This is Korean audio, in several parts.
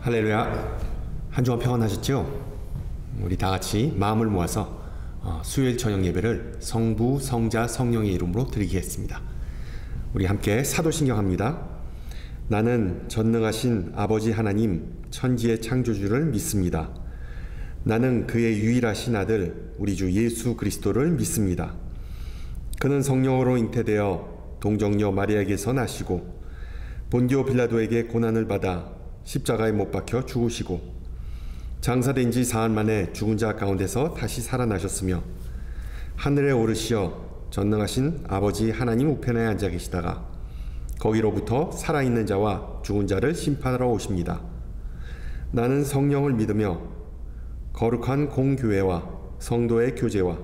할렐루야. 한 주간 평안하셨죠? 우리 다 같이 마음을 모아서 수요일 저녁 예배를 성부, 성자, 성령의 이름으로 드리겠습니다. 우리 함께 사도신경 합니다. 나는 전능하신 아버지 하나님 천지의 창조주를 믿습니다. 나는 그의 유일하신 아들 우리 주 예수 그리스도를 믿습니다. 그는 성령으로 잉태되어 동정녀 마리아에게서 나시고 본디오 빌라도에게 고난을 받아 십자가에 못 박혀 죽으시고 장사된 지 사흘 만에 죽은 자 가운데서 다시 살아나셨으며 하늘에 오르시어 전능하신 아버지 하나님 우편에 앉아 계시다가 거기로부터 살아있는 자와 죽은 자를 심판하러 오십니다. 나는 성령을 믿으며 거룩한 공교회와 성도의 교제와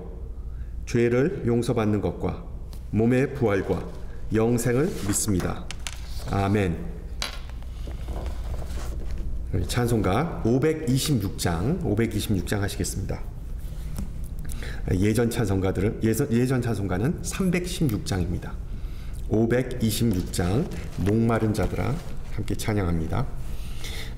죄를 용서받는 것과 몸의 부활과 영생을 믿습니다. 아멘. 찬송가 526장 하시겠습니다. 예전 찬송가는 316장입니다. 526장 목마른 자들아 함께 찬양합니다.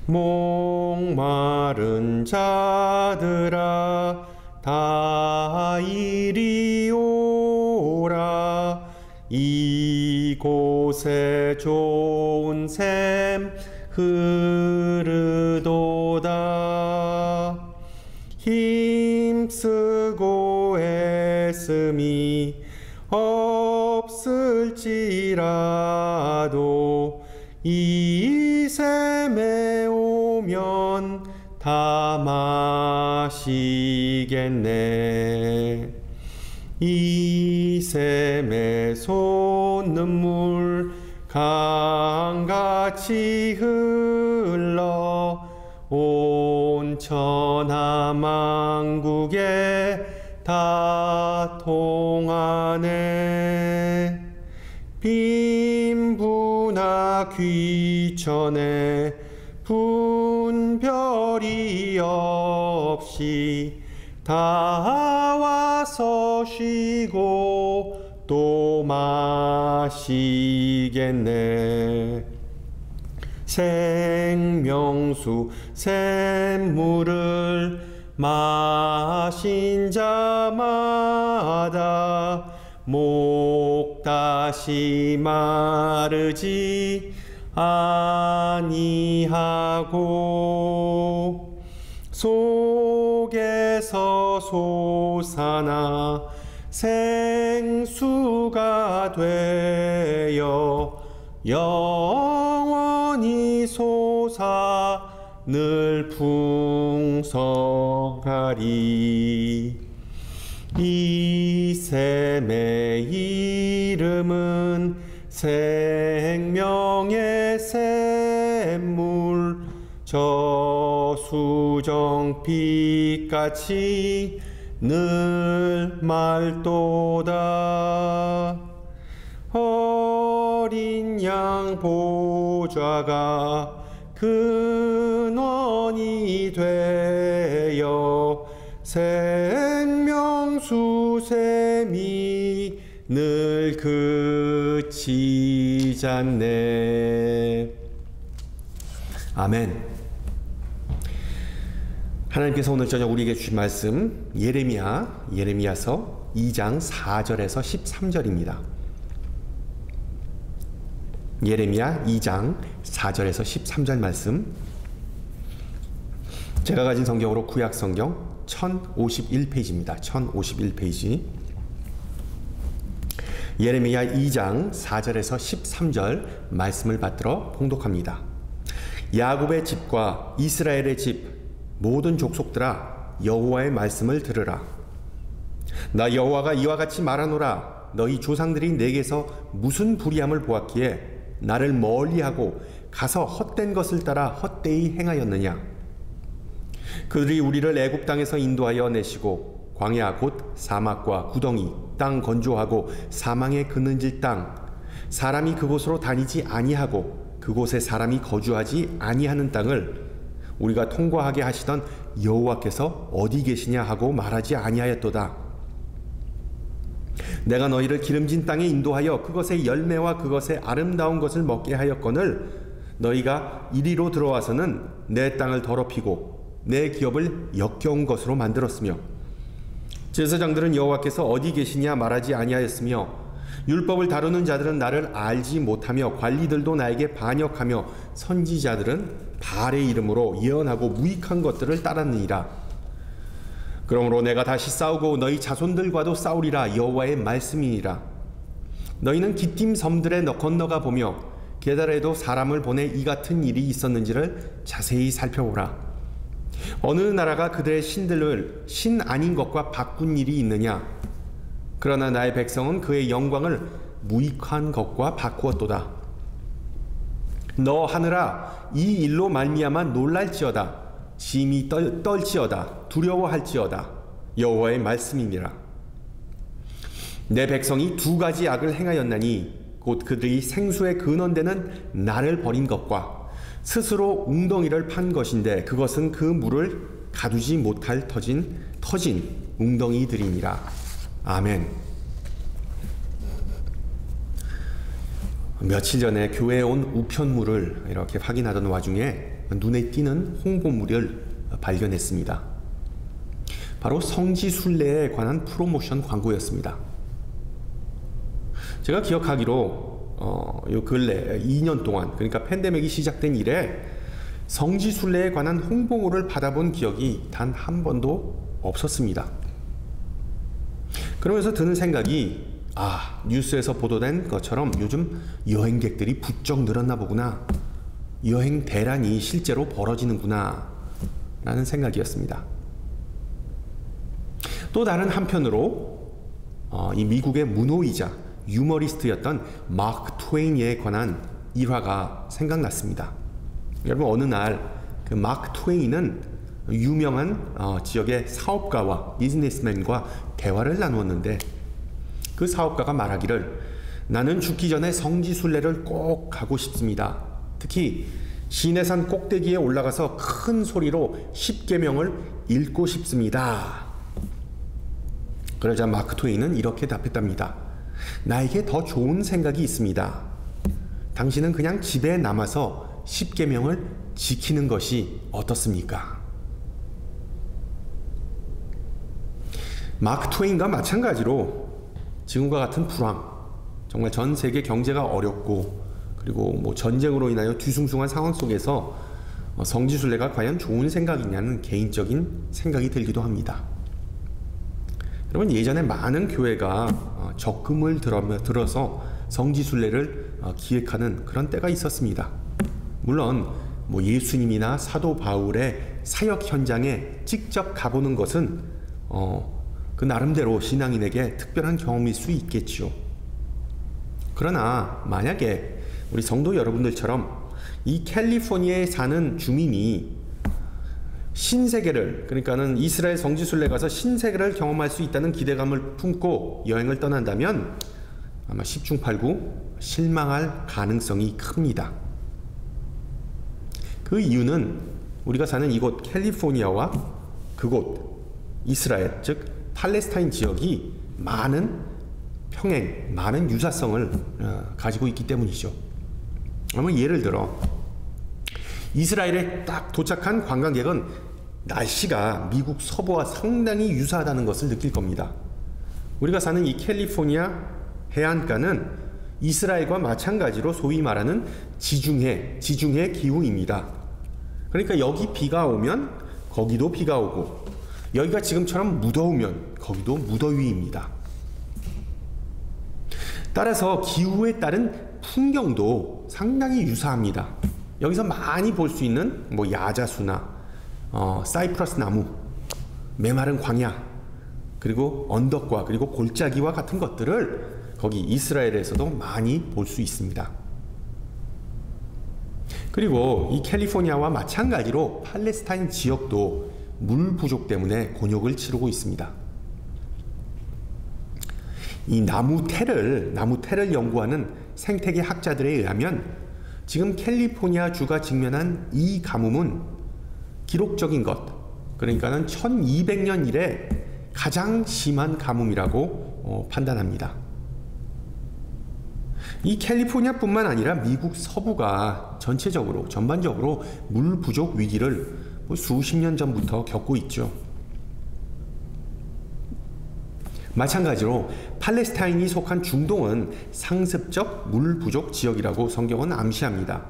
목마른 자들아 다 이리 오라. 이곳에 좋은 샘 흐르도다. 힘쓰고 애씀이 없을지라도 이 샘에 오면 다 마시겠네. 이 샘에 솟는 물 강같이 흘러 온 천하만국에 다 통하네. 빈부나 귀천에 분별이 없이 다 와서 쉬고 또 마시겠네. 생명수 샘물을 마신 자마다 목 다시 마르지 아니하고 속에서 솟아나 생수가 되어 영원히 솟아 늘 풍성하리. 이 샘의 이름은 생명의 샘물. 저수정빛같이 늘 맑도다. 어린 양 보좌가 근원이 되어 생명수 샘이 늘 그치지 않네. 아멘. 하나님께서 오늘 저녁 우리에게 주신 말씀 예레미야서 2장 4절에서 13절입니다. 예레미야 2장 4절에서 13절 말씀. 제가 가진 성경으로 구약 성경 1051페이지입니다. 1051페이지. 예레미야 2장 4절에서 13절 말씀을 받들어 봉독합니다. 야곱의 집과 이스라엘의 집 모든 족속들아 여호와의 말씀을 들으라. 나 여호와가 이와 같이 말하노라. 너희 조상들이 내게서 무슨 불의함을 보았기에 나를 멀리하고 가서 헛된 것을 따라 헛되이 행하였느냐. 그들이 우리를 애굽 땅에서 인도하여 내시고 광야 곧 사막과 구덩이 땅 건조하고 사망의 그늘질 땅 사람이 그곳으로 다니지 아니하고 그곳에 사람이 거주하지 아니하는 땅을 우리가 통과하게 하시던 여호와께서 어디 계시냐 하고 말하지 아니하였도다. 내가 너희를 기름진 땅에 인도하여 그것의 열매와 그것의 아름다운 것을 먹게 하였거늘 너희가 이리로 들어와서는 내 땅을 더럽히고 내 기업을 역겨운 것으로 만들었으며 제사장들은 여호와께서 어디 계시냐 말하지 아니하였으며 율법을 다루는 자들은 나를 알지 못하며 관리들도 나에게 반역하며 선지자들은 바알의 이름으로 예언하고 무익한 것들을 따랐느니라. 그러므로 내가 다시 싸우고 너희 자손들과도 싸우리라. 여호와의 말씀이니라. 너희는 기띔 섬들에 건너가 보며 게달에도 사람을 보내 이 같은 일이 있었는지를 자세히 살펴보라. 어느 나라가 그들의 신들을 신 아닌 것과 바꾼 일이 있느냐? 그러나 나의 백성은 그의 영광을 무익한 것과 바꾸었도다. 너 하늘아, 이 일로 말미암아 놀랄지어다. 심히 떨지어다. 두려워할지어다. 여호와의 말씀이니라. 내 백성이 두 가지 악을 행하였나니 곧 그들이 생수에 근원되는 나를 버린 것과 스스로 웅덩이를 판 것인데 그것은 그 물을 가두지 못할 터진 웅덩이들이니라. 아멘. 며칠 전에 교회에 온 우편물을 이렇게 확인하던 와중에 눈에 띄는 홍보물을 발견했습니다. 바로 성지순례에 관한 프로모션 광고였습니다. 제가 기억하기로 요 근래 2년 동안, 그러니까 팬데믹이 시작된 이래 성지순례에 관한 홍보물을 받아본 기억이 단 한 번도 없었습니다. 그러면서 드는 생각이, 뉴스에서 보도된 것처럼 요즘 여행객들이 부쩍 늘었나 보구나. 여행 대란이 실제로 벌어지는구나 라는 생각이었습니다. 또 다른 한편으로 이 미국의 문호이자 유머리스트였던 마크 트웨인에 관한 일화가 생각났습니다. 여러분, 어느 날 그 마크 트웨인은 유명한 지역의 사업가와 비즈니스맨과 대화를 나누었는데 그 사업가가 말하기를, 나는 죽기 전에 성지순례를 꼭 가고 싶습니다. 특히 시내산 꼭대기에 올라가서 큰 소리로 십계명을 읽고 싶습니다. 그러자 마크 트웨인은 이렇게 답했답니다. 나에게 더 좋은 생각이 있습니다. 당신은 그냥 집에 남아서 십계명을 지키는 것이 어떻습니까? 마크 트웨인과 마찬가지로 지금과 같은 불황, 정말 전 세계 경제가 어렵고 그리고 전쟁으로 인하여 뒤숭숭한 상황 속에서 성지순례가 과연 좋은 생각이냐는 개인적인 생각이 들기도 합니다. 여러분, 예전에 많은 교회가 적금을 들어서 성지순례를 기획하는 그런 때가 있었습니다. 물론 예수님이나 사도 바울의 사역 현장에 직접 가보는 것은 그 나름대로 신앙인에게 특별한 경험일 수 있겠지요. 그러나 만약에 우리 성도 여러분들처럼 이 캘리포니아에 사는 주민이 신세계를, 그러니까는 이스라엘 성지순례 가서 신세계를 경험할 수 있다는 기대감을 품고 여행을 떠난다면 아마 10중 8구 실망할 가능성이 큽니다. 그 이유는 우리가 사는 이곳 캘리포니아와 그곳 이스라엘, 즉 팔레스타인 지역이 많은 평행, 많은 유사성을 가지고 있기 때문이죠. 예를 들어 이스라엘에 딱 도착한 관광객은 날씨가 미국 서부와 상당히 유사하다는 것을 느낄 겁니다. 우리가 사는 이 캘리포니아 해안가는 이스라엘과 마찬가지로 소위 말하는 지중해 기후입니다. 그러니까 여기 비가 오면 거기도 비가 오고, 여기가 지금처럼 무더우면 거기도 무더위입니다. 따라서 기후에 따른 풍경도 상당히 유사합니다. 여기서 많이 볼 수 있는 야자수나 사이프러스 나무, 메마른 광야, 그리고 언덕과 그리고 골짜기와 같은 것들을 거기 이스라엘에서도 많이 볼 수 있습니다. 그리고 이 캘리포니아와 마찬가지로 팔레스타인 지역도 물 부족 때문에 곤욕을 치르고 있습니다. 이 나무 테를 연구하는 생태계 학자들에 의하면 지금 캘리포니아 주가 직면한 이 가뭄은 기록적인 것, 그러니까는 1200년 이래 가장 심한 가뭄이라고 판단합니다. 이 캘리포니아뿐만 아니라 미국 서부가 전반적으로 물 부족 위기를 수십 년 전부터 겪고 있죠. 마찬가지로 팔레스타인이 속한 중동은 상습적 물 부족 지역이라고 성경은 암시합니다.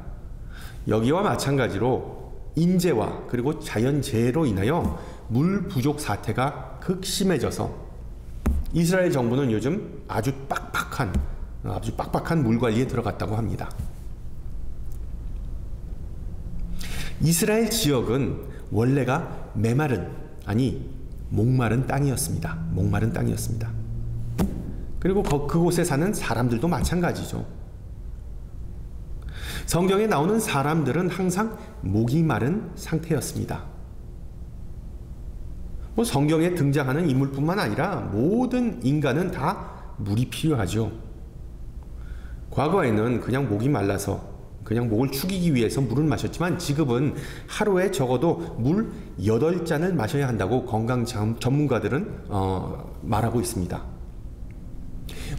여기와 마찬가지로 인재와 그리고 자연재해로 인하여 물 부족 사태가 극심해져서 이스라엘 정부는 요즘 아주 빡빡한 물 관리에 들어갔다고 합니다. 이스라엘 지역은 원래가 목마른 땅이었습니다. 그리고 그곳에 사는 사람들도 마찬가지죠. 성경에 나오는 사람들은 항상 목이 마른 상태였습니다. 성경에 등장하는 인물뿐만 아니라 모든 인간은 다 물이 필요하죠. 과거에는 그냥 목이 말라서 그냥 목을 축이기 위해서 물을 마셨지만 지금은 하루에 적어도 물 8잔을 마셔야 한다고 건강 전문가들은 말하고 있습니다.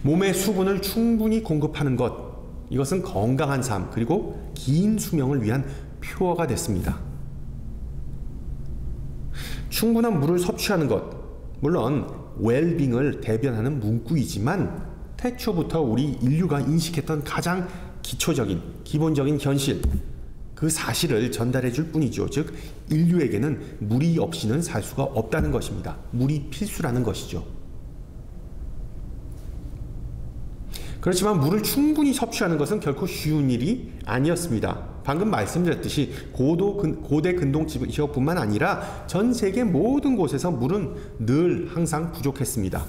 몸에 수분을 충분히 공급하는 것, 이것은 건강한 삶 그리고 긴 수명을 위한 표어가 됐습니다. 충분한 물을 섭취하는 것, 물론 웰빙을 대변하는 문구이지만 태초부터 우리 인류가 인식했던 가장 기본적인 현실, 그 사실을 전달해 줄 뿐이죠. 즉 인류에게는 물이 없이는 살 수가 없다는 것입니다. 물이 필수라는 것이죠. 그렇지만 물을 충분히 섭취하는 것은 결코 쉬운 일이 아니었습니다. 방금 말씀드렸듯이 고대 근동 지역뿐만 아니라 전 세계 모든 곳에서 물은 늘 항상 부족했습니다.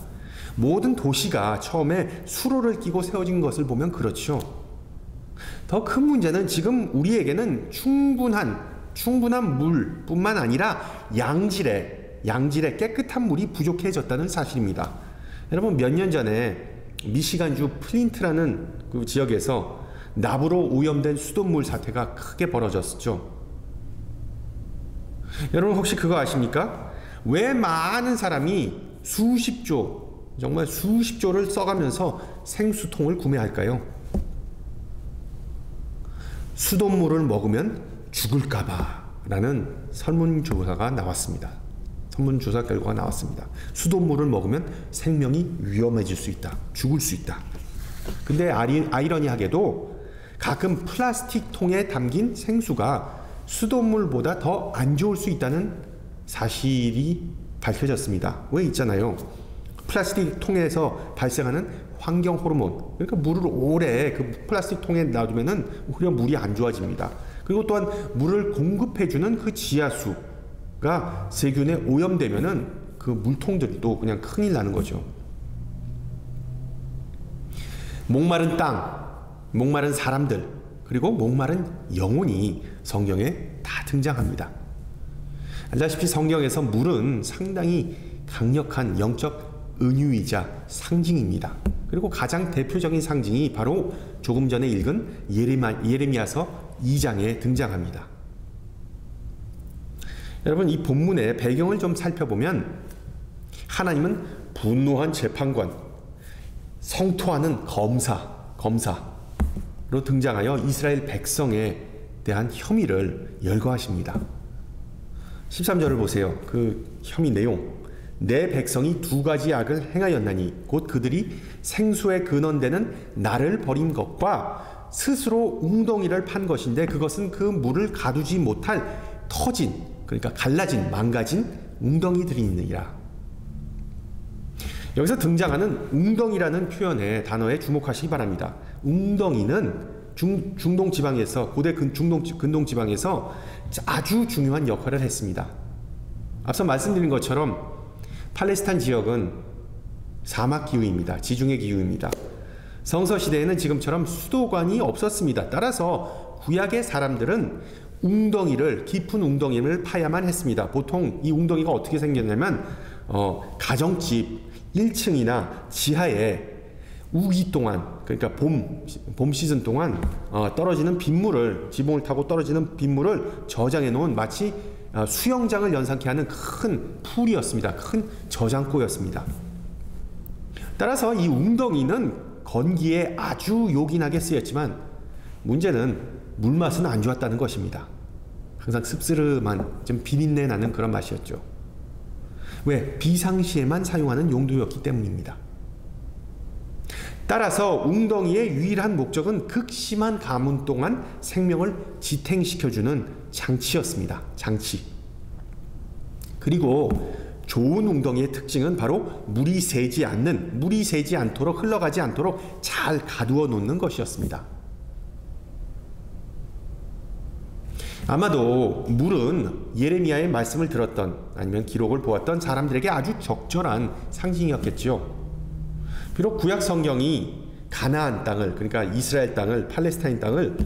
모든 도시가 처음에 수로를 끼고 세워진 것을 보면 그렇죠. 더 큰 문제는 지금 우리에게는 충분한 물뿐만 아니라 양질의 깨끗한 물이 부족해졌다는 사실입니다. 여러분, 몇 년 전에 미시간주 플린트라는 그 지역에서 납으로 오염된 수돗물 사태가 크게 벌어졌죠. 여러분 혹시 그거 아십니까? 왜 많은 사람이 정말 수십조를 써가면서 생수통을 구매할까요? 수돗물을 먹으면 죽을까봐 라는 설문조사 결과가 나왔습니다. 수돗물을 먹으면 생명이 위험해질 수 있다. 죽을 수 있다. 근데 아이러니하게도 가끔 플라스틱 통에 담긴 생수가 수돗물보다 더 안 좋을 수 있다는 사실이 밝혀졌습니다. 왜 있잖아요. 플라스틱 통에서 발생하는 환경 호르몬, 그러니까 물을 오래 그 플라스틱 통에 놔두면은 오히려 물이 안 좋아집니다. 그리고 또한 물을 공급해주는 그 지하수가 세균에 오염되면은 그 물통들도 그냥 큰일 나는 거죠. 목마른 땅, 목마른 사람들, 그리고 목마른 영혼이 성경에 다 등장합니다. 알다시피 성경에서 물은 상당히 강력한 영적 은유이자 상징입니다. 그리고 가장 대표적인 상징이 바로 조금 전에 읽은 예레미야서 2장에 등장합니다. 여러분, 이 본문의 배경을 좀 살펴보면 하나님은 분노한 재판관, 성토하는 검사로 등장하여 이스라엘 백성에 대한 혐의를 열거하십니다. 13절을 보세요. 그 혐의 내용. 내 백성이 2가지 악을 행하였나니 곧 그들이 생수의 근원되는 나를 버린 것과 스스로 웅덩이를 판 것인데 그것은 그 물을 가두지 못할 그러니까 갈라진 망가진 웅덩이들이니라. 여기서 등장하는 웅덩이라는 단어에 주목하시기 바랍니다. 웅덩이는 중동 지방에서 고대 근동 지방에서 아주 중요한 역할을 했습니다. 앞서 말씀드린 것처럼 팔레스타인 지역은 사막 기후입니다. 지중해 기후입니다. 성서 시대에는 지금처럼 수도관이 없었습니다. 따라서 구약의 사람들은 깊은 웅덩이를 파야만 했습니다. 보통 이 웅덩이가 어떻게 생겼냐면 가정집 1층이나 지하에 우기 동안, 그러니까 봄 시즌 동안 떨어지는 빗물을, 지붕을 타고 떨어지는 빗물을 저장해 놓은 마치 수영장을 연상케 하는 큰 풀이었습니다. 큰 저장고였습니다. 따라서 이 웅덩이는 건기에 아주 요긴하게 쓰였지만 문제는 물맛은 안 좋았다는 것입니다. 항상 씁쓸한 좀 비린내 나는 그런 맛이었죠. 왜? 비상시에만 사용하는 용도였기 때문입니다. 따라서 웅덩이의 유일한 목적은 극심한 가뭄 동안 생명을 지탱시켜주는 장치였습니다. 장치. 그리고 좋은 웅덩이의 특징은 바로 물이 새지 않도록 흘러가지 않도록 잘 가두어 놓는 것이었습니다. 아마도 물은 예레미야의 말씀을 들었던 아니면 기록을 보았던 사람들에게 아주 적절한 상징이었겠죠. 비록 구약 성경이 가나안 땅을, 그러니까 이스라엘 땅을, 팔레스타인 땅을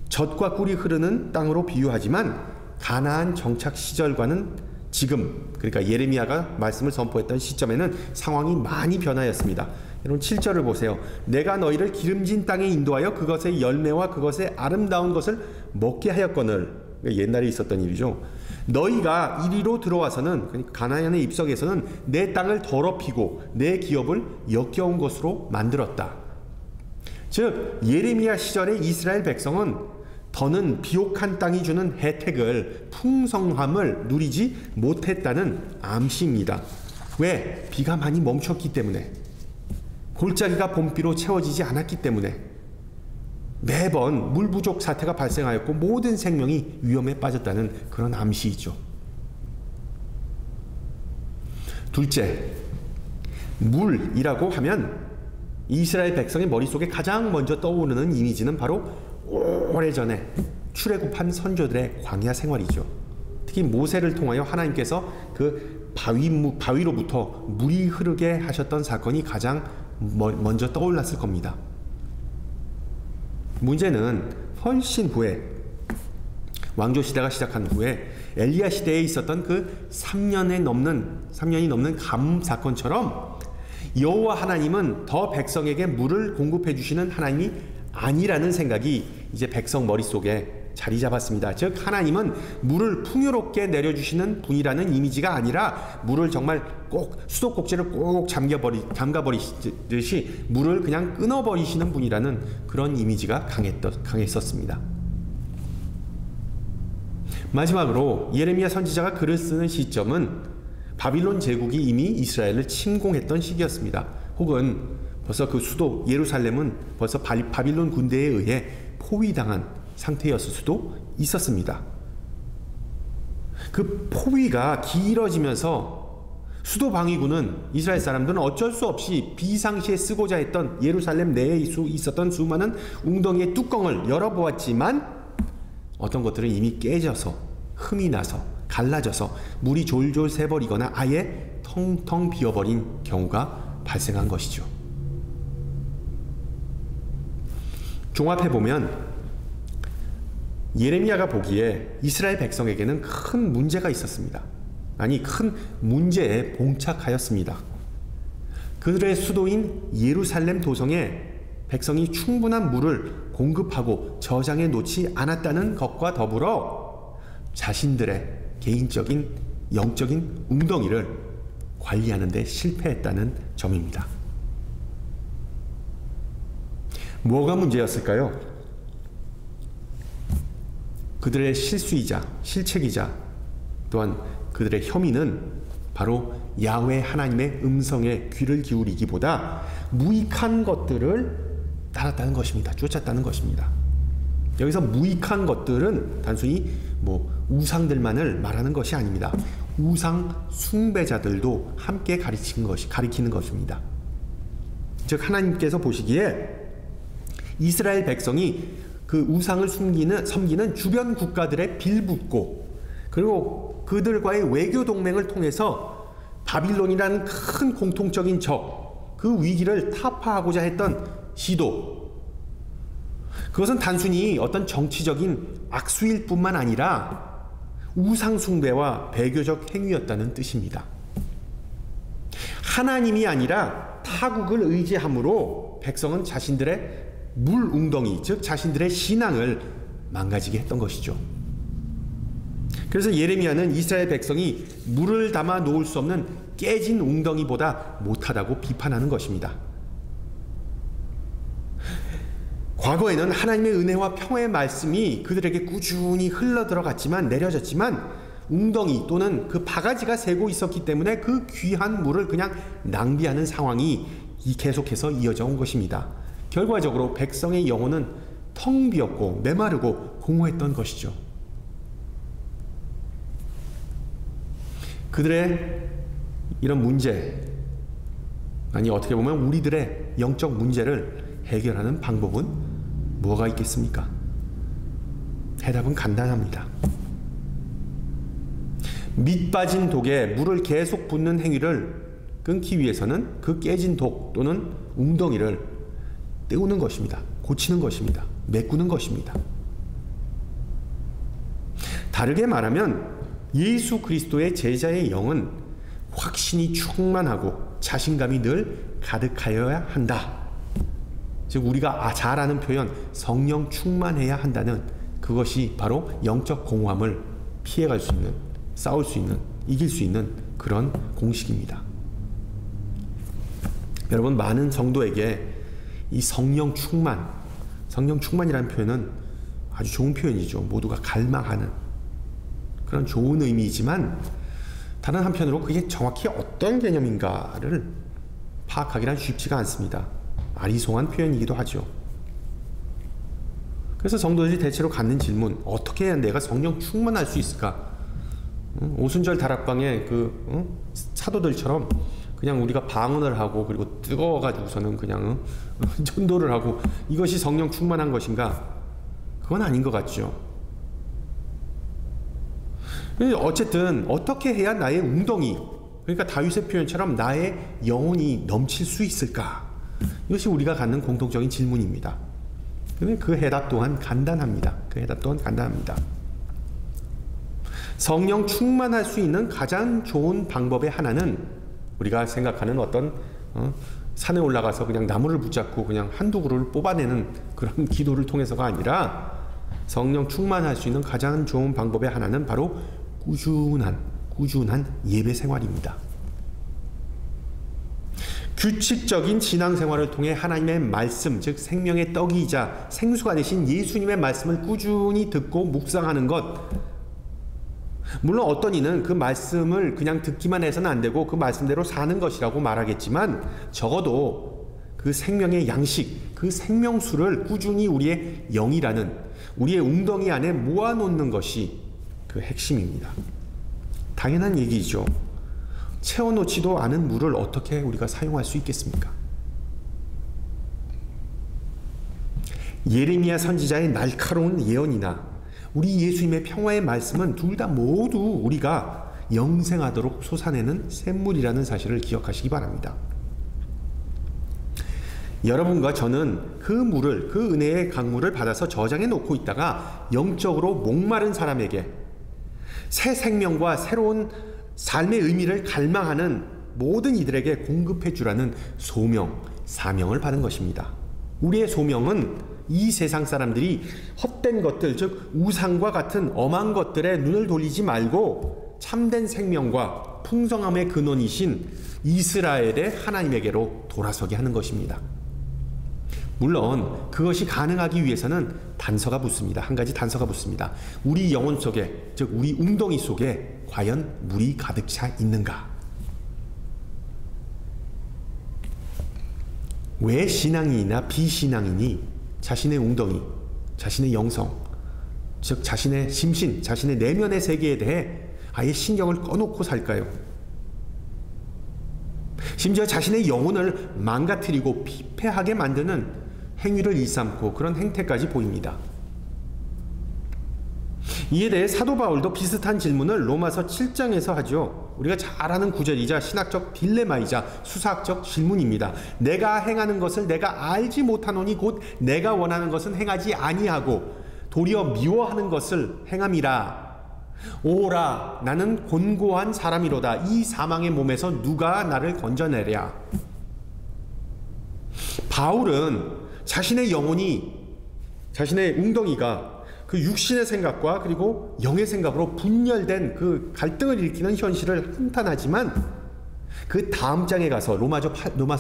젖과 꿀이 흐르는 땅으로 비유하지만 가나안 정착 시절과는 지금, 그러니까 예레미야가 말씀을 선포했던 시점에는 상황이 많이 변하였습니다. 여러분 7절을 보세요. 내가 너희를 기름진 땅에 인도하여 그것의 열매와 그것의 아름다운 것을 먹게 하였거늘. 그러니까 옛날에 있었던 일이죠. 너희가 이리로 들어와서는, 그러니까 가나안에 입성해서는 내 땅을 더럽히고 내 기업을 역겨운 것으로 만들었다. 즉 예레미야 시절의 이스라엘 백성은 더는 비옥한 땅이 주는 혜택을, 풍성함을 누리지 못했다는 암시입니다. 왜? 비가 많이 멈췄기 때문에, 골짜기가 봄비로 채워지지 않았기 때문에 매번 물 부족 사태가 발생하였고 모든 생명이 위험에 빠졌다는 그런 암시이죠. 둘째, 물이라고 하면 이스라엘 백성의 머릿속에 가장 먼저 떠오르는 이미지는 바로 오래전에 출애굽한 선조들의 광야 생활이죠. 특히 모세를 통하여 하나님께서 그 바위로부터 물이 흐르게 하셨던 사건이 가장 먼저 떠올랐을 겁니다. 문제는 훨씬 후에, 왕조 시대가 시작한 후에 엘리야 시대에 있었던 그 3년이 넘는 가뭄 사건처럼 여호와 하나님은 더 백성에게 물을 공급해 주시는 하나님이 아니라는 생각이 이제 백성 머릿속에 자리 잡았습니다. 즉 하나님은 물을 풍요롭게 내려주시는 분이라는 이미지가 아니라 물을 정말 꼭 수도꼭지를 꼭 잠가버리듯이 물을 그냥 끊어버리시는 분이라는 그런 이미지가 강했었습니다. 마지막으로 예레미야 선지자가 글을 쓰는 시점은 바빌론 제국이 이미 이스라엘을 침공했던 시기였습니다. 혹은 벌써 그 수도 예루살렘은 벌써 바빌론 군대에 의해 포위당한 상태였을 수도 있었습니다. 그 포위가 길어지면서 수도 방위군은, 이스라엘 사람들은 어쩔 수 없이 비상시에 쓰고자 했던 예루살렘 내에 있었던 수많은 웅덩이의 뚜껑을 열어보았지만 어떤 것들은 이미 깨져서, 흠이 나서, 갈라져서 물이 졸졸 새버리거나 아예 텅텅 비어버린 경우가 발생한 것이죠. 종합해보면 예레미야가 보기에 이스라엘 백성에게는 큰 문제가 있었습니다. 아니, 큰 문제에 봉착하였습니다. 그들의 수도인 예루살렘 도성에 백성이 충분한 물을 공급하고 저장해 놓지 않았다는 것과 더불어 자신들의 개인적인 영적인 웅덩이를 관리하는 데 실패했다는 점입니다. 뭐가 문제였을까요? 그들의 실수이자 실책이자 또한 그들의 혐의는 바로 야훼 하나님의 음성에 귀를 기울이기보다 무익한 것들을 따랐다는 것입니다. 쫓았다는 것입니다. 여기서 무익한 것들은 단순히 우상들만을 말하는 것이 아닙니다. 우상 숭배자들도 함께 가리키는 것입니다. 즉 하나님께서 보시기에 이스라엘 백성이 그 우상을 섬기는 주변 국가들의 빌붙고, 그리고 그들과의 외교 동맹을 통해서 바빌론이라는 큰 공통적인 적, 그 위기를 타파하고자 했던 시도, 그것은 단순히 어떤 정치적인 악수일 뿐만 아니라 우상 숭배와 배교적 행위였다는 뜻입니다. 하나님이 아니라 타국을 의지함으로 백성은 자신들의 물 웅덩이, 즉 자신들의 신앙을 망가지게 했던 것이죠. 그래서 예레미야는 이스라엘 백성이 물을 담아 놓을 수 없는 깨진 웅덩이보다 못하다고 비판하는 것입니다. 과거에는 하나님의 은혜와 평화의 말씀이 그들에게 꾸준히 흘러들어갔지만 내려졌지만 웅덩이 또는 그 바가지가 새고 있었기 때문에 그 귀한 물을 그냥 낭비하는 상황이 계속해서 이어져 온 것입니다. 결과적으로 백성의 영혼은 텅 비었고 메마르고 공허했던 것이죠. 그들의 이런 문제, 아니 어떻게 보면 우리들의 영적 문제를 해결하는 방법은 뭐가 있겠습니까? 해답은 간단합니다. 밑 빠진 독에 물을 계속 붓는 행위를 끊기 위해서는 그 깨진 독 또는 웅덩이를 떼우는 것입니다. 고치는 것입니다. 메꾸는 것입니다. 다르게 말하면 예수 그리스도의 제자의 영은 확신이 충만하고 자신감이 늘 가득하여야 한다. 즉 우리가 잘 아는 표현 성령 충만해야 한다는 그것이 바로 영적 공허함을 피해갈 수 있는, 싸울 수 있는, 이길 수 있는 그런 공식입니다. 여러분, 많은 성도에게 이 성령 충만이라는 표현은 아주 좋은 표현이죠. 모두가 갈망하는 그런 좋은 의미이지만 다른 한편으로 그게 정확히 어떤 개념인가를 파악하기란 쉽지가 않습니다. 아리송한 표현이기도 하죠. 그래서 성도들이 대체로 갖는 질문, 어떻게 해야 내가 성령 충만할 수 있을까? 오순절 다락방에 사도들처럼 그냥 우리가 방언을 하고 그리고 뜨거워가지고서는 그냥 전도를 하고 이것이 성령 충만한 것인가? 그건 아닌 것 같죠. 어쨌든 어떻게 해야 나의 웅덩이, 그러니까 다윗의 표현처럼 나의 영혼이 넘칠 수 있을까? 이것이 우리가 갖는 공통적인 질문입니다. 근데 그 해답 또한 간단합니다. 성령 충만할 수 있는 가장 좋은 방법의 하나는 우리가 생각하는 어떤 산에 올라가서 그냥 나무를 붙잡고 그냥 한두 그루를 뽑아내는 그런 기도를 통해서가 아니라 성령 충만할 수 있는 가장 좋은 방법의 하나는 바로 꾸준한 예배 생활입니다. 규칙적인 신앙생활을 통해 하나님의 말씀, 즉 생명의 떡이자 생수가 되신 예수님의 말씀을 꾸준히 듣고 묵상하는 것. 물론 어떤 이는 그 말씀을 그냥 듣기만 해서는 안 되고 그 말씀대로 사는 것이라고 말하겠지만 적어도 그 생명의 양식, 그 생명수를 꾸준히 우리의 영이라는 우리의 웅덩이 안에 모아놓는 것이 그 핵심입니다. 당연한 얘기죠. 채워놓지도 않은 물을 어떻게 우리가 사용할 수 있겠습니까? 예레미야 선지자의 날카로운 예언이나 우리 예수님의 평화의 말씀은 둘 다 모두 우리가 영생하도록 솟아내는 샘물이라는 사실을 기억하시기 바랍니다. 여러분과 저는 그 물을, 그 은혜의 강물을 받아서 저장해 놓고 있다가 영적으로 목마른 사람에게 새 생명과 새로운 삶의 의미를 갈망하는 모든 이들에게 공급해 주라는 소명, 사명을 받은 것입니다. 우리의 소명은 이 세상 사람들이 헛된 것들, 즉 우상과 같은 엄한 것들에 눈을 돌리지 말고 참된 생명과 풍성함의 근원이신 이스라엘의 하나님에게로 돌아서게 하는 것입니다. 물론 그것이 가능하기 위해서는 단서가 붙습니다. 한 가지 단서가 붙습니다. 우리 영혼 속에, 즉 우리 웅덩이 속에 과연 물이 가득 차 있는가? 왜 신앙인이나 비신앙인이 자신의 웅덩이, 자신의 영성, 즉 자신의 심신, 자신의 내면의 세계에 대해 아예 신경을 꺼놓고 살까요? 심지어 자신의 영혼을 망가뜨리고 피폐하게 만드는 행위를 일삼고 그런 행태까지 보입니다. 이에 대해 사도 바울도 비슷한 질문을 로마서 7장에서 하죠. 우리가 잘 아는 구절이자 신학적 딜레마이자 수사학적 질문입니다. 내가 행하는 것을 내가 알지 못하노니 곧 내가 원하는 것은 행하지 아니하고 도리어 미워하는 것을 행함이라. 오라, 나는 곤고한 사람이로다. 이 사망의 몸에서 누가 나를 건져내랴. 바울은 자신의 영혼이, 자신의 웅덩이가 그 육신의 생각과 그리고 영의 생각으로 분열된 그 갈등을 일으키는 현실을 한탄하지만 그 다음 장에 가서 로마서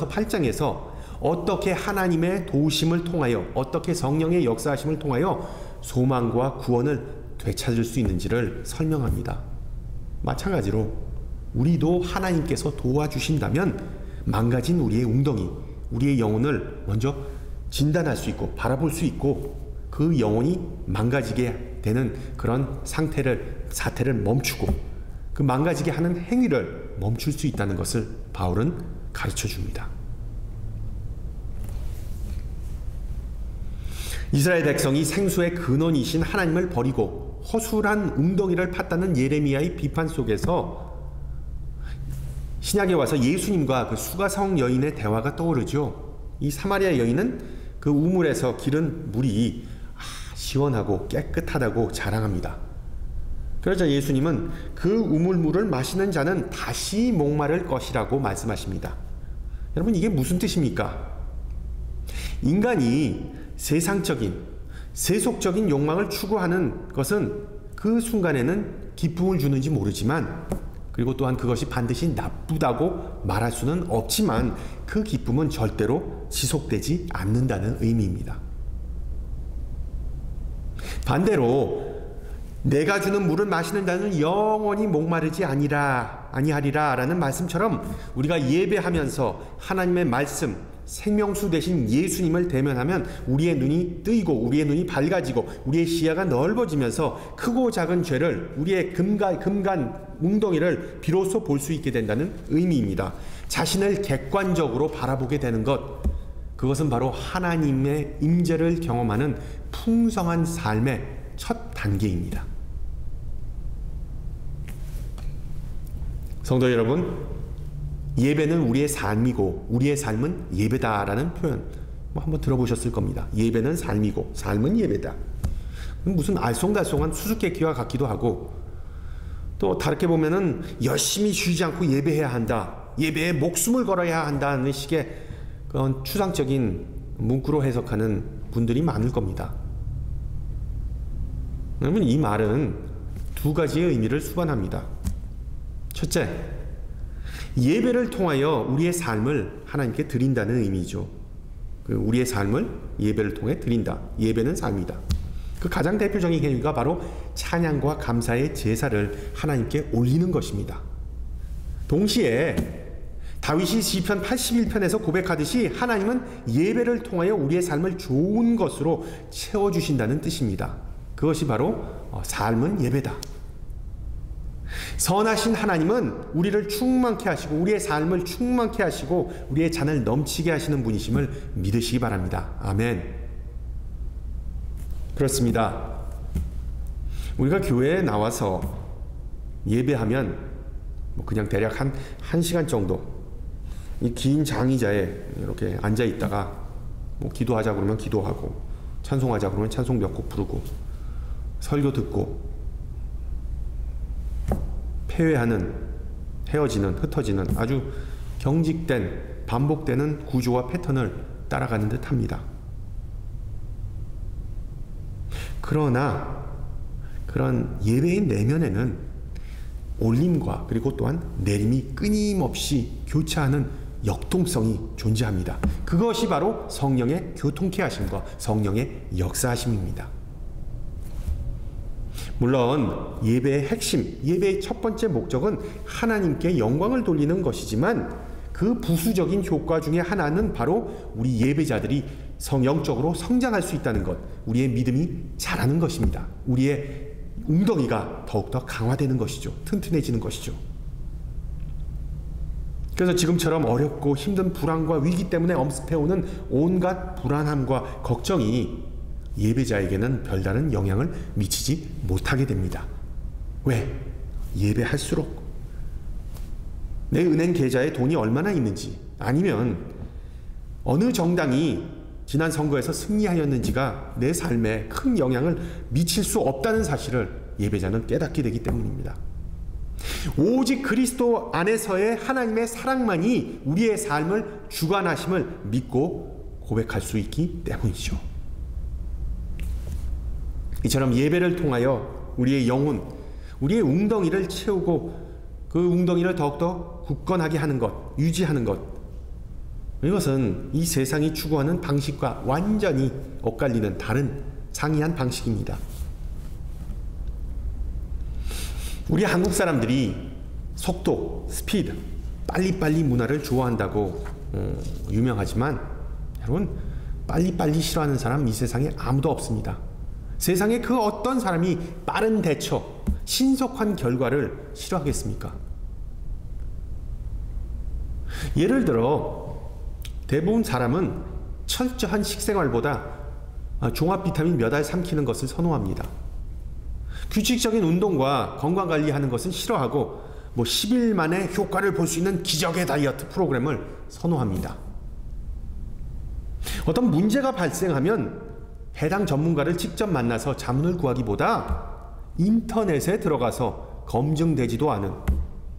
8장에서 어떻게 하나님의 도우심을 통하여, 어떻게 성령의 역사하심을 통하여 소망과 구원을 되찾을 수 있는지를 설명합니다. 마찬가지로 우리도 하나님께서 도와주신다면 망가진 우리의 웅덩이, 우리의 영혼을 먼저 진단할 수 있고 바라볼 수 있고 그 영혼이 망가지게 되는 그런 사태를 멈추고 그 망가지게 하는 행위를 멈출 수 있다는 것을 바울은 가르쳐 줍니다. 이스라엘 백성이 생수의 근원이신 하나님을 버리고 허술한 웅덩이를 팠다는 예레미야의 비판 속에서 신약에 와서 예수님과 그 수가성 여인의 대화가 떠오르죠. 이 사마리아 여인은 그 우물에서 기른 물이 시원하고 깨끗하다고 자랑합니다. 그러자 예수님은 그 우물물을 마시는 자는 다시 목마를 것이라고 말씀하십니다. 여러분, 이게 무슨 뜻입니까? 인간이 세상적인, 세속적인 욕망을 추구하는 것은 그 순간에는 기쁨을 주는지 모르지만, 그리고 또한 그것이 반드시 나쁘다고 말할 수는 없지만 그 기쁨은 절대로 지속되지 않는다는 의미입니다. 반대로 내가 주는 물을 마시는 자는 영원히 목마르지 아니하리라 라는 말씀처럼 우리가 예배하면서 하나님의 말씀, 생명수 되신 예수님을 대면하면 우리의 눈이 뜨이고 우리의 눈이 밝아지고 우리의 시야가 넓어지면서 크고 작은 죄를, 우리의 금간 웅덩이를 비로소 볼 수 있게 된다는 의미입니다. 자신을 객관적으로 바라보게 되는 것, 그것은 바로 하나님의 임재를 경험하는 풍성한 삶의 첫 단계입니다. 성도 여러분, 예배는 우리의 삶이고 우리의 삶은 예배다라는 표현 한번 들어보셨을 겁니다. 예배는 삶이고 삶은 예배다. 무슨 알쏭달쏭한 수수께끼와 같기도 하고, 또 다르게 보면은 열심히 쉬지 않고 예배해야 한다, 예배에 목숨을 걸어야 한다는 식의 그런 추상적인 문구로 해석하는 분들이 많을 겁니다. 여러분, 이 말은 두 가지의 의미를 수반합니다. 첫째, 예배를 통하여 우리의 삶을 하나님께 드린다는 의미죠. 우리의 삶을 예배를 통해 드린다. 예배는 삶이다. 그 가장 대표적인 행위가 바로 찬양과 감사의 제사를 하나님께 올리는 것입니다. 동시에 다윗이 시편 81편에서 고백하듯이 하나님은 예배를 통하여 우리의 삶을 좋은 것으로 채워주신다는 뜻입니다. 그것이 바로 삶은 예배다. 선하신 하나님은 우리를 충만케 하시고 우리의 삶을 충만케 하시고 우리의 잔을 넘치게 하시는 분이심을 믿으시기 바랍니다. 아멘. 그렇습니다. 우리가 교회에 나와서 예배하면 그냥 대략 한 시간 정도 이 긴 장의자에 이렇게 앉아 있다가 기도하자 그러면 기도하고, 찬송하자 그러면 찬송 몇 곡 부르고, 설교 듣고, 폐회하는, 헤어지는, 흩어지는 아주 경직된, 반복되는 구조와 패턴을 따라가는 듯 합니다. 그러나 그런 예배의 내면에는 올림과 그리고 또한 내림이 끊임없이 교차하는 역동성이 존재합니다. 그것이 바로 성령의 교통케 하심과 성령의 역사하심입니다. 물론 예배의 핵심, 예배의 첫 번째 목적은 하나님께 영광을 돌리는 것이지만 그 부수적인 효과 중에 하나는 바로 우리 예배자들이 영적으로 성장할 수 있다는 것, 우리의 믿음이 자라는 것입니다. 우리의 웅덩이가 더욱더 강화되는 것이죠. 튼튼해지는 것이죠. 그래서 지금처럼 어렵고 힘든 불안과 위기 때문에 엄습해오는 온갖 불안함과 걱정이 예배자에게는 별다른 영향을 미치지 못하게 됩니다. 왜? 예배할수록 내 은행 계좌에 돈이 얼마나 있는지, 아니면 어느 정당이 지난 선거에서 승리하였는지가 내 삶에 큰 영향을 미칠 수 없다는 사실을 예배자는 깨닫게 되기 때문입니다. 오직 그리스도 안에서의 하나님의 사랑만이 우리의 삶을 주관하심을 믿고 고백할 수 있기 때문이죠. 이처럼 예배를 통하여 우리의 영혼, 우리의 웅덩이를 채우고 그 웅덩이를 더욱더 굳건하게 하는 것, 유지하는 것, 이것은 이 세상이 추구하는 방식과 완전히 엇갈리는 다른 상이한 방식입니다. 우리 한국 사람들이 속도, 스피드, 빨리빨리 문화를 좋아한다고 유명하지만 여러분, 빨리빨리 싫어하는 사람 이 세상에 아무도 없습니다. 세상에 그 어떤 사람이 빠른 대처, 신속한 결과를 싫어하겠습니까? 예를 들어 대부분 사람은 철저한 식생활보다 종합 비타민 몇 알 삼키는 것을 선호합니다. 규칙적인 운동과 건강관리하는 것은 싫어하고 10일 만에 효과를 볼 수 있는 기적의 다이어트 프로그램을 선호합니다. 어떤 문제가 발생하면 해당 전문가를 직접 만나서 자문을 구하기보다 인터넷에 들어가서 검증되지도 않은,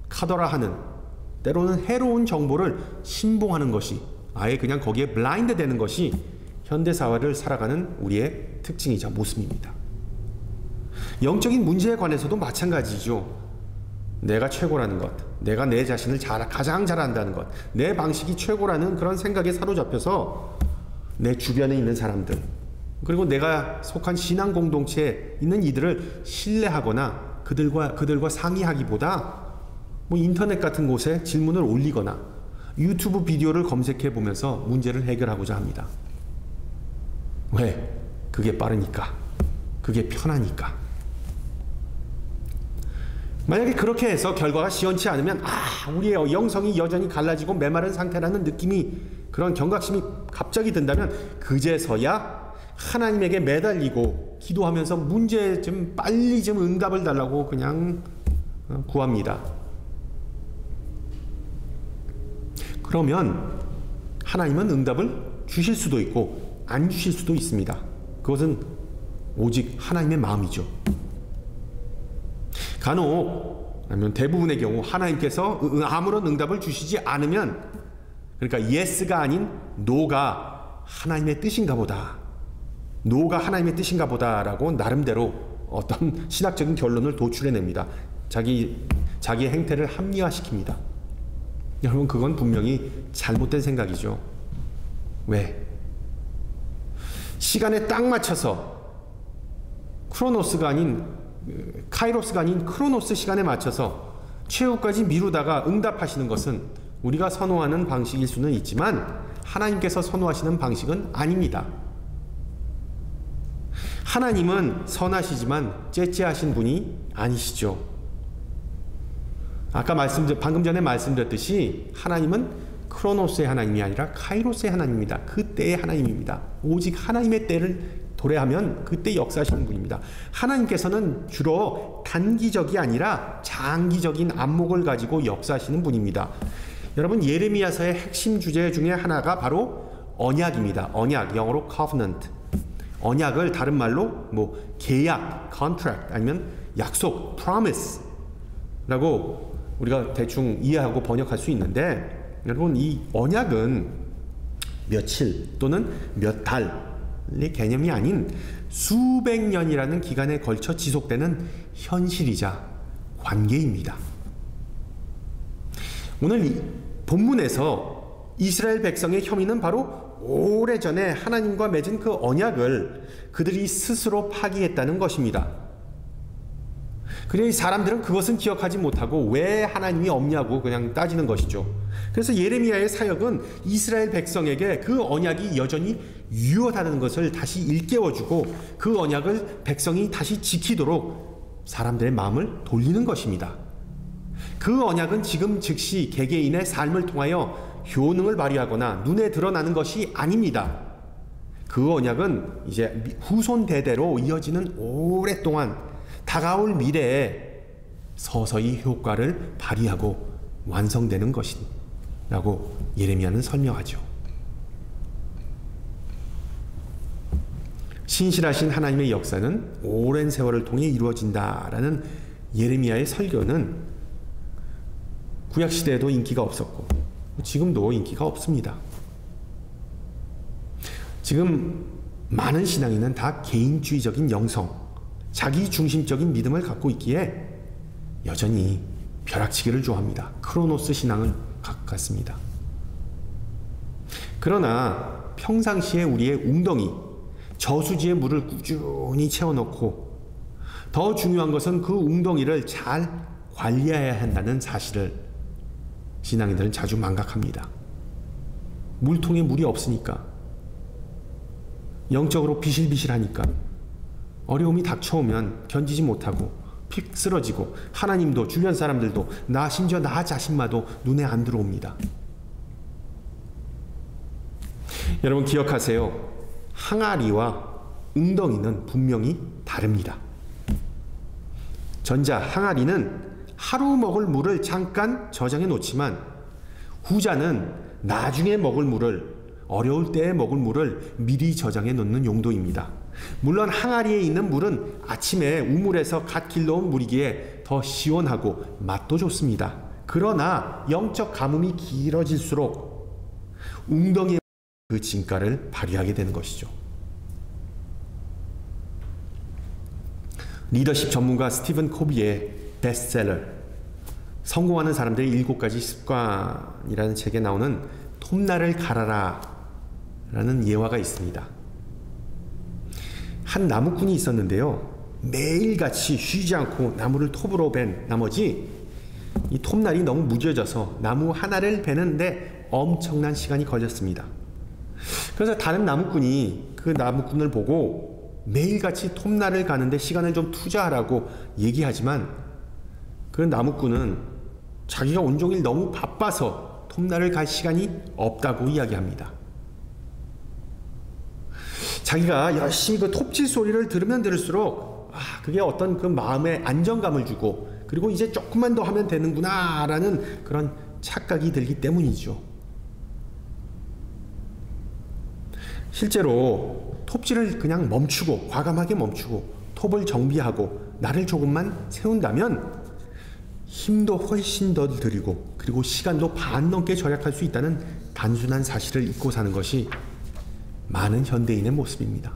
카더라 하는, 때로는 해로운 정보를 신봉하는 것이, 아예 그냥 거기에 블라인드 되는 것이 현대사회를 살아가는 우리의 특징이자 모습입니다. 영적인 문제에 관해서도 마찬가지죠. 내가 최고라는 것, 내가 내 자신을 가장 잘한다는 것, 내 방식이 최고라는 그런 생각에 사로잡혀서 내 주변에 있는 사람들, 그리고 내가 속한 신앙 공동체에 있는 이들을 신뢰하거나 그들과 상의하기보다 인터넷 같은 곳에 질문을 올리거나 유튜브 비디오를 검색해 보면서 문제를 해결하고자 합니다. 왜? 그게 빠르니까. 그게 편하니까. 만약에 그렇게 해서 결과가 시원치 않으면 우리의 영성이 여전히 갈라지고 메마른 상태라는 느낌이, 그런 경각심이 갑자기 든다면 그제서야 하나님에게 매달리고 기도하면서 문제 좀 빨리 좀 응답을 달라고 그냥 구합니다. 그러면 하나님은 응답을 주실 수도 있고 안 주실 수도 있습니다. 그것은 오직 하나님의 마음이죠. 간혹 아니면 대부분의 경우 하나님께서 아무런 응답을 주시지 않으면, 그러니까 yes가 아닌 no가 하나님의 뜻인가 보다, no가 하나님의 뜻인가 보다라고 나름대로 어떤 신학적인 결론을 도출해냅니다. 자기의 행태를 합리화시킵니다. 여러분, 그건 분명히 잘못된 생각이죠. 왜? 시간에 딱 맞춰서 크로노스가 아닌 카이로스가 아닌 크로노스 시간에 맞춰서 최후까지 미루다가 응답하시는 것은 우리가 선호하는 방식일 수는 있지만 하나님께서 선호하시는 방식은 아닙니다. 하나님은 선하시지만 째째하신 분이 아니시죠. 방금 전에 말씀드렸듯이 하나님은 크로노스의 하나님이 아니라 카이로스의 하나님입니다. 그때의 하나님입니다. 오직 하나님의 때를 도래하면 그때 역사하시는 분입니다. 하나님께서는 주로 단기적이 아니라 장기적인 안목을 가지고 역사하시는 분입니다. 여러분, 예레미야서의 핵심 주제 중에 하나가 바로 언약입니다. 언약, 영어로 covenant. 언약을 다른 말로 계약, contract, 아니면 약속, promise 라고 우리가 대충 이해하고 번역할 수 있는데, 여러분, 이 언약은 며칠 또는 몇 달의 개념이 아닌 수백 년이라는 기간에 걸쳐 지속되는 현실이자 관계입니다. 오늘 이 본문에서 이스라엘 백성의 혐의는 바로 오래전에 하나님과 맺은 그 언약을 그들이 스스로 파기했다는 것입니다. 그러니 사람들은 그것은 기억하지 못하고 왜 하나님이 없냐고 그냥 따지는 것이죠. 그래서 예레미야의 사역은 이스라엘 백성에게 그 언약이 여전히 유효하다는 것을 다시 일깨워주고 그 언약을 백성이 다시 지키도록 사람들의 마음을 돌리는 것입니다. 그 언약은 지금 즉시 개개인의 삶을 통하여 효능을 발휘하거나 눈에 드러나는 것이 아닙니다. 그 언약은 이제 후손 대대로 이어지는 오랫동안 다가올 미래에 서서히 효과를 발휘하고 완성되는 것이라고 예레미야는 설명하죠. 신실하신 하나님의 역사는 오랜 세월을 통해 이루어진다라는 예레미야의 설교는 구약시대에도 인기가 없었고 지금도 인기가 없습니다. 지금 많은 신앙인은 다 개인주의적인 영성, 자기 중심적인 믿음을 갖고 있기에 여전히 벼락치기를 좋아합니다. 크로노스 신앙을 갖습니다. 그러나 평상시에 우리의 웅덩이, 저수지에 물을 꾸준히 채워넣고 더 중요한 것은 그 웅덩이를 잘 관리해야 한다는 사실을 신앙인들은 자주 망각합니다. 물통에 물이 없으니까, 영적으로 비실비실하니까, 어려움이 닥쳐오면 견디지 못하고 픽 쓰러지고 하나님도 주변 사람들도 심지어 나 자신마도 눈에 안 들어옵니다. 여러분 기억하세요. 항아리와 웅덩이는 분명히 다릅니다. 전자 항아리는 하루 먹을 물을 잠깐 저장해 놓지만 후자는 나중에 먹을 물을, 어려울 때에 먹을 물을 미리 저장해 놓는 용도입니다. 물론 항아리에 있는 물은 아침에 우물에서 갓 길러온 물이기에 더 시원하고 맛도 좋습니다. 그러나 영적 가뭄이 길어질수록 웅덩이의 그 진가를 발휘하게 되는 것이죠. 리더십 전문가 스티븐 코비의 베스트셀러 성공하는 사람들의 7가지 습관이라는 책에 나오는 톱날을 갈아라 라는 예화가 있습니다. 한 나무꾼이 있었는데요. 매일같이 쉬지 않고 나무를 톱으로 벤 나머지 이 톱날이 너무 무뎌져서 나무 하나를 베는데 엄청난 시간이 걸렸습니다. 그래서 다른 나무꾼이 그 나무꾼을 보고 매일같이 톱날을 가는데 시간을 좀 투자하라고 얘기하지만 그 나무꾼은 자기가 온종일 너무 바빠서 톱날을 갈 시간이 없다고 이야기합니다. 자기가 열심히 그 톱질 소리를 들으면 들을수록 그게 어떤 그 마음에 안정감을 주고 그리고 이제 조금만 더 하면 되는구나 라는 그런 착각이 들기 때문이죠. 실제로 톱질을 그냥 멈추고 과감하게 멈추고 톱을 정비하고 날을 조금만 세운다면 힘도 훨씬 더 들이고 그리고 시간도 반 넘게 절약할 수 있다는 단순한 사실을 잊고 사는 것이 많은 현대인의 모습입니다.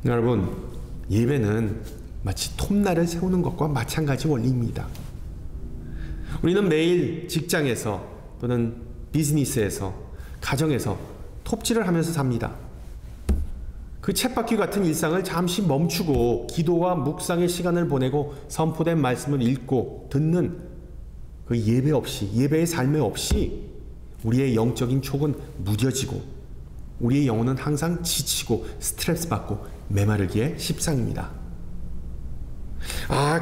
여러분, 예배는 마치 톱날을 세우는 것과 마찬가지 원리입니다. 우리는 매일 직장에서 또는 비즈니스에서 가정에서 톱질을 하면서 삽니다. 그 쳇바퀴 같은 일상을 잠시 멈추고 기도와 묵상의 시간을 보내고 선포된 말씀을 읽고 듣는 그 예배 없이, 예배의 삶에 없이 우리의 영적인 촉은 무뎌지고 우리의 영혼은 항상 지치고 스트레스 받고 메마르기에 십상입니다.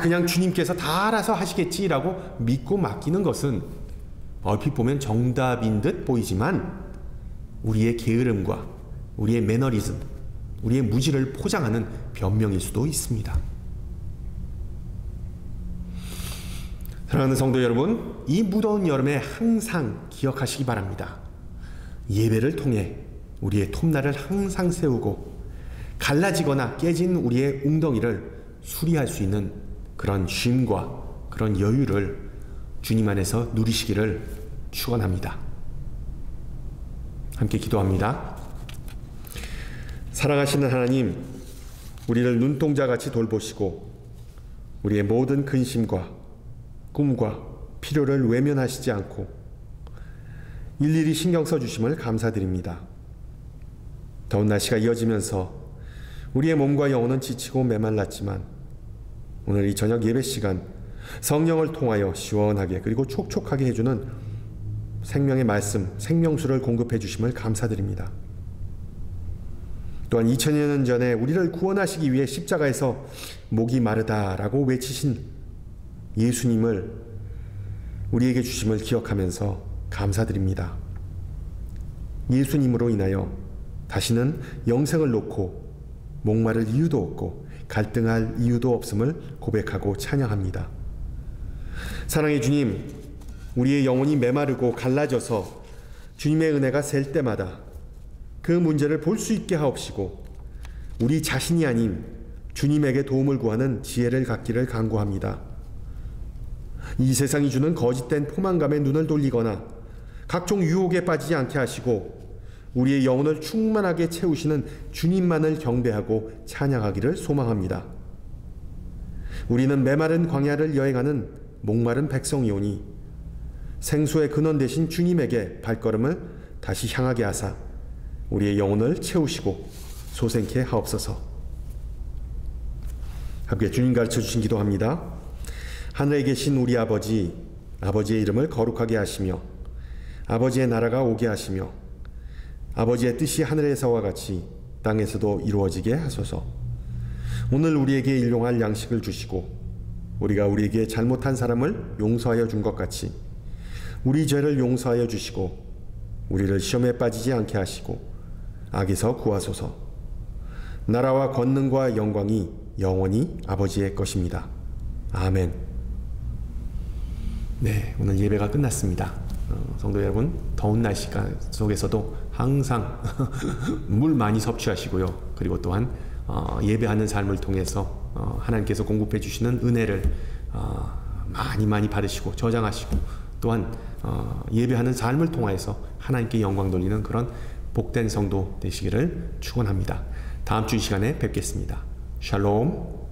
그냥 주님께서 다 알아서 하시겠지라고 믿고 맡기는 것은 얼핏 보면 정답인 듯 보이지만 우리의 게으름과 우리의 매너리즘, 우리의 무지를 포장하는 변명일 수도 있습니다. 사랑하는 성도 여러분, 이 무더운 여름에 항상 기억하시기 바랍니다. 예배를 통해 우리의 톱날을 항상 세우고 갈라지거나 깨진 우리의 웅덩이를 수리할 수 있는 그런 쉼과 그런 여유를 주님 안에서 누리시기를 축원합니다. 함께 기도합니다. 사랑하시는 하나님, 우리를 눈동자같이 돌보시고 우리의 모든 근심과 꿈과 필요를 외면하시지 않고 일일이 신경 써주심을 감사드립니다. 더운 날씨가 이어지면서 우리의 몸과 영혼은 지치고 메말랐지만 오늘 이 저녁 예배 시간 성령을 통하여 시원하게 그리고 촉촉하게 해주는 생명의 말씀, 생명수를 공급해 주심을 감사드립니다. 또한 2000여 년 전에 우리를 구원하시기 위해 십자가에서 목이 마르다라고 외치신 예수님을 우리에게 주심을 기억하면서 감사드립니다. 예수님으로 인하여 다시는 영생을 놓고 목마를 이유도 없고 갈등할 이유도 없음을 고백하고 찬양합니다. 사랑의 주님, 우리의 영혼이 메마르고 갈라져서 주님의 은혜가 셀 때마다 그 문제를 볼 수 있게 하옵시고 우리 자신이 아닌 주님에게 도움을 구하는 지혜를 갖기를 간구합니다. 이 세상이 주는 거짓된 포만감에 눈을 돌리거나 각종 유혹에 빠지지 않게 하시고 우리의 영혼을 충만하게 채우시는 주님만을 경배하고 찬양하기를 소망합니다. 우리는 메마른 광야를 여행하는 목마른 백성이오니 생수의 근원 되신 주님에게 발걸음을 다시 향하게 하사 우리의 영혼을 채우시고 소생케 하옵소서. 함께 주님 가르쳐 주신 기도합니다. 하늘에 계신 우리 아버지, 아버지의 이름을 거룩하게 하시며 아버지의 나라가 오게 하시며 아버지의 뜻이 하늘에서와 같이 땅에서도 이루어지게 하소서. 오늘 우리에게 일용할 양식을 주시고 우리가 우리에게 잘못한 사람을 용서하여 준 것 같이 우리 죄를 용서하여 주시고 우리를 시험에 빠지지 않게 하시고 악에서 구하소서. 나라와 권능과 영광이 영원히 아버지의 것입니다. 아멘. 네, 오늘 예배가 끝났습니다. 성도 여러분, 더운 날씨 속에서도 항상 물 많이 섭취하시고요. 그리고 또한 예배하는 삶을 통해서 하나님께서 공급해 주시는 은혜를 많이 받으시고 저장하시고 또한 예배하는 삶을 통해서 하나님께 영광 돌리는 그런 복된 성도 되시기를 축원합니다. 다음 주 이 시간에 뵙겠습니다. 샬롬.